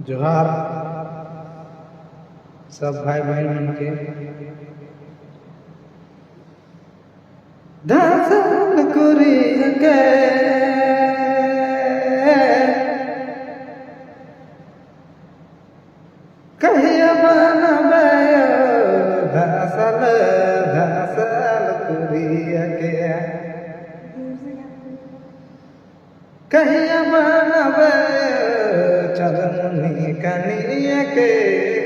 जोहार सब भाई बहन मन के दासन करिया के कहिया बनबे धासल धासल करिया के कहिया बनबे चलमुनी कनिया के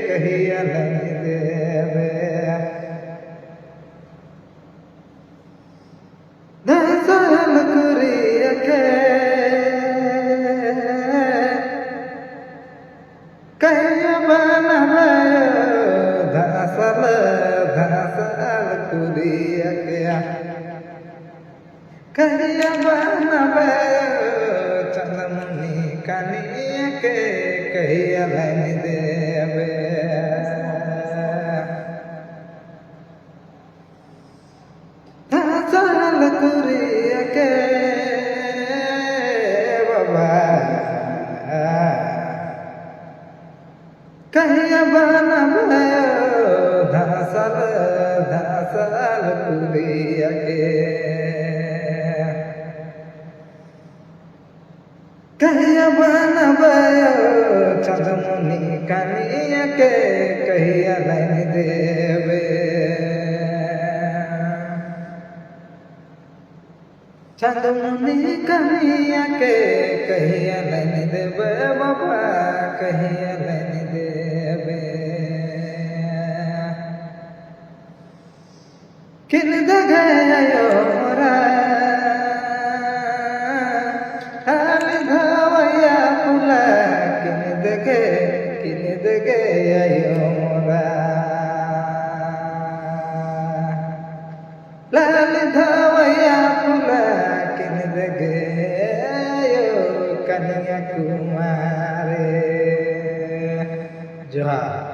कहिया नहीं देवे धासल करिया के कहिया बनबे धासल धासल करिया के कहिया बनबे चलमुनी कनिया के कहिया नहीं देवे धासल करिया के बाबा कहिया बनबे धासल धासल करिया के कहिया बनबे चलमुनी कनिया के कहिया नहीं देवे चलमुनी कनिया के कहिया नहीं देवे बाबा कहिया नहीं देवे किन दगे मोरा किन दगे आयो मोरा लाल धवैया फुला किन दगे आयो कन्या कुमारे जोहार।